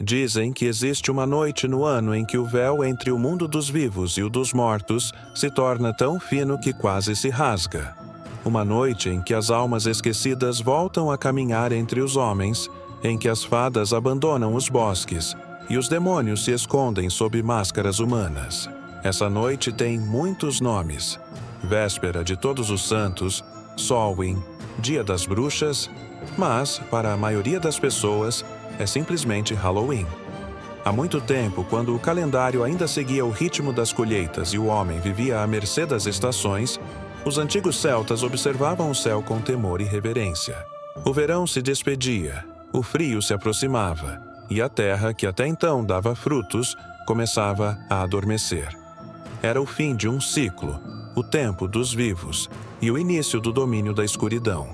Dizem que existe uma noite no ano em que o véu entre o mundo dos vivos e o dos mortos se torna tão fino que quase se rasga. Uma noite em que as almas esquecidas voltam a caminhar entre os homens, em que as fadas abandonam os bosques e os demônios se escondem sob máscaras humanas. Essa noite tem muitos nomes: Véspera de Todos os Santos, Samhain, Dia das Bruxas, mas, para a maioria das pessoas, é simplesmente Halloween. Há muito tempo, quando o calendário ainda seguia o ritmo das colheitas e o homem vivia à mercê das estações, os antigos celtas observavam o céu com temor e reverência. O verão se despedia, o frio se aproximava, e a terra, que até então dava frutos, começava a adormecer. Era o fim de um ciclo, o tempo dos vivos, e o início do domínio da escuridão.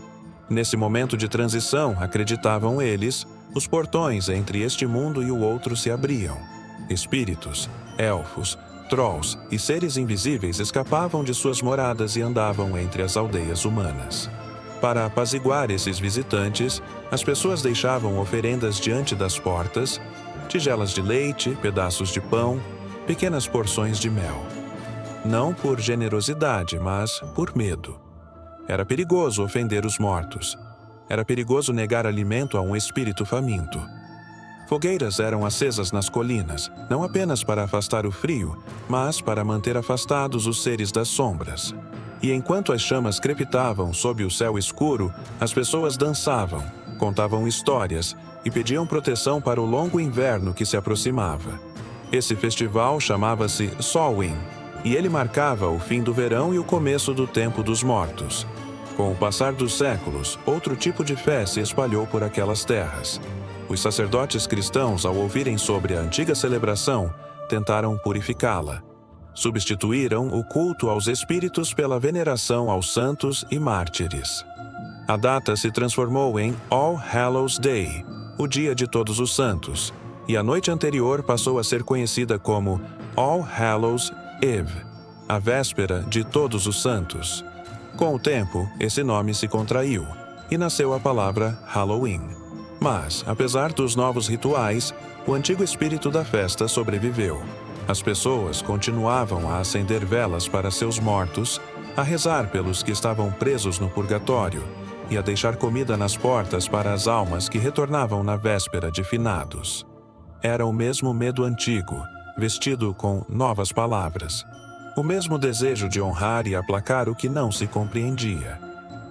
Nesse momento de transição, acreditavam eles, os portões entre este mundo e o outro se abriam. Espíritos, elfos, trolls e seres invisíveis escapavam de suas moradas e andavam entre as aldeias humanas. Para apaziguar esses visitantes, as pessoas deixavam oferendas diante das portas, tigelas de leite, pedaços de pão, pequenas porções de mel. Não por generosidade, mas por medo. Era perigoso ofender os mortos. Era perigoso negar alimento a um espírito faminto. Fogueiras eram acesas nas colinas, não apenas para afastar o frio, mas para manter afastados os seres das sombras. E enquanto as chamas crepitavam sob o céu escuro, as pessoas dançavam, contavam histórias e pediam proteção para o longo inverno que se aproximava. Esse festival chamava-se Samhain, e ele marcava o fim do verão e o começo do tempo dos mortos. Com o passar dos séculos, outro tipo de fé se espalhou por aquelas terras. Os sacerdotes cristãos, ao ouvirem sobre a antiga celebração, tentaram purificá-la. Substituíram o culto aos espíritos pela veneração aos santos e mártires. A data se transformou em All Hallows Day, o Dia de Todos os Santos, e a noite anterior passou a ser conhecida como All Hallows Eve, a véspera de Todos os Santos. Com o tempo, esse nome se contraiu, e nasceu a palavra Halloween. Mas, apesar dos novos rituais, o antigo espírito da festa sobreviveu. As pessoas continuavam a acender velas para seus mortos, a rezar pelos que estavam presos no purgatório, e a deixar comida nas portas para as almas que retornavam na véspera de finados. Era o mesmo medo antigo, vestido com novas palavras. O mesmo desejo de honrar e aplacar o que não se compreendia.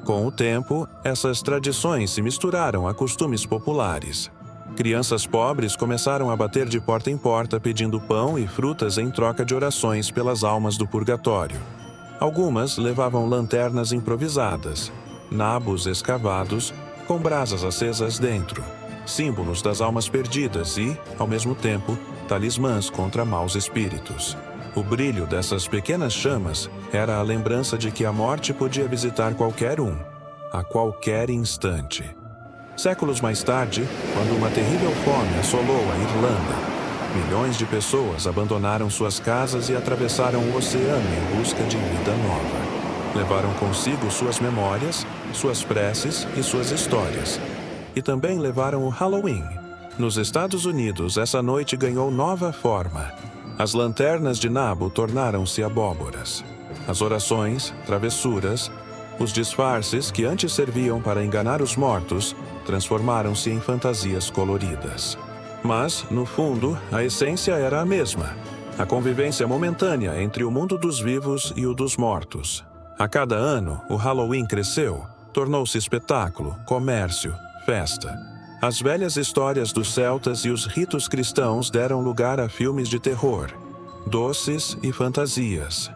Com o tempo, essas tradições se misturaram a costumes populares. Crianças pobres começaram a bater de porta em porta pedindo pão e frutas em troca de orações pelas almas do purgatório. Algumas levavam lanternas improvisadas, nabos escavados, com brasas acesas dentro, símbolos das almas perdidas e, ao mesmo tempo, talismãs contra maus espíritos. O brilho dessas pequenas chamas era a lembrança de que a morte podia visitar qualquer um, a qualquer instante. Séculos mais tarde, quando uma terrível fome assolou a Irlanda, milhões de pessoas abandonaram suas casas e atravessaram o oceano em busca de vida nova. Levaram consigo suas memórias, suas preces e suas histórias. E também levaram o Halloween. Nos Estados Unidos, essa noite ganhou nova forma. As lanternas de nabo tornaram-se abóboras. As orações, travessuras, os disfarces que antes serviam para enganar os mortos, transformaram-se em fantasias coloridas. Mas, no fundo, a essência era a mesma. A convivência momentânea entre o mundo dos vivos e o dos mortos. A cada ano, o Halloween cresceu, tornou-se espetáculo, comércio, festa. As velhas histórias dos celtas e os ritos cristãos deram lugar a filmes de terror, doces e fantasias.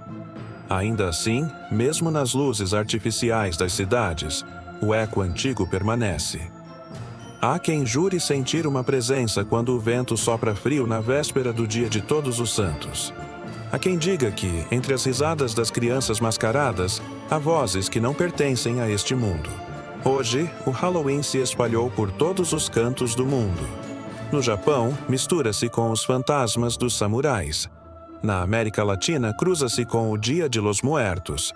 Ainda assim, mesmo nas luzes artificiais das cidades, o eco antigo permanece. Há quem jure sentir uma presença quando o vento sopra frio na véspera do Dia de Todos os Santos. Há quem diga que, entre as risadas das crianças mascaradas, há vozes que não pertencem a este mundo. Hoje, o Halloween se espalhou por todos os cantos do mundo. No Japão, mistura-se com os fantasmas dos samurais. Na América Latina, cruza-se com o Dia de los Muertos.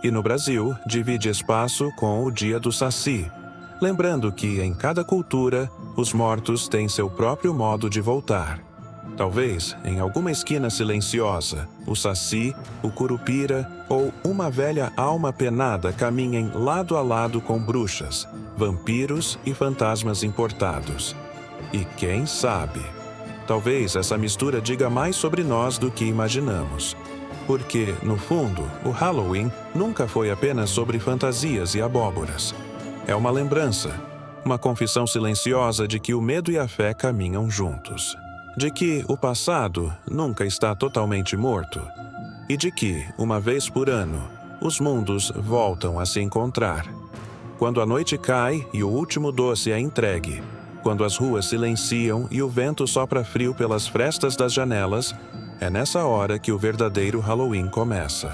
E no Brasil, divide espaço com o Dia do Saci. Lembrando que, em cada cultura, os mortos têm seu próprio modo de voltar. Talvez, em alguma esquina silenciosa, o saci, o curupira ou uma velha alma penada caminhem lado a lado com bruxas, vampiros e fantasmas importados. E quem sabe? Talvez essa mistura diga mais sobre nós do que imaginamos. Porque, no fundo, o Halloween nunca foi apenas sobre fantasias e abóboras. É uma lembrança, uma confissão silenciosa de que o medo e a fé caminham juntos. De que o passado nunca está totalmente morto. E de que, uma vez por ano, os mundos voltam a se encontrar. Quando a noite cai e o último doce é entregue, quando as ruas silenciam e o vento sopra frio pelas frestas das janelas, é nessa hora que o verdadeiro Halloween começa.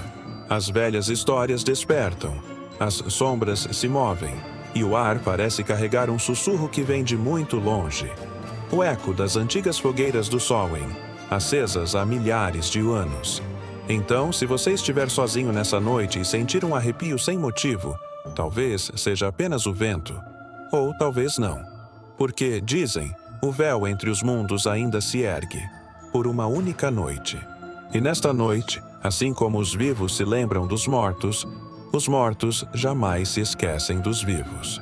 As velhas histórias despertam, as sombras se movem, e o ar parece carregar um sussurro que vem de muito longe. O eco das antigas fogueiras do Samhain, acesas há milhares de anos. Então, se você estiver sozinho nessa noite e sentir um arrepio sem motivo, talvez seja apenas o vento, ou talvez não. Porque, dizem, o véu entre os mundos ainda se ergue, por uma única noite. E nesta noite, assim como os vivos se lembram dos mortos, os mortos jamais se esquecem dos vivos.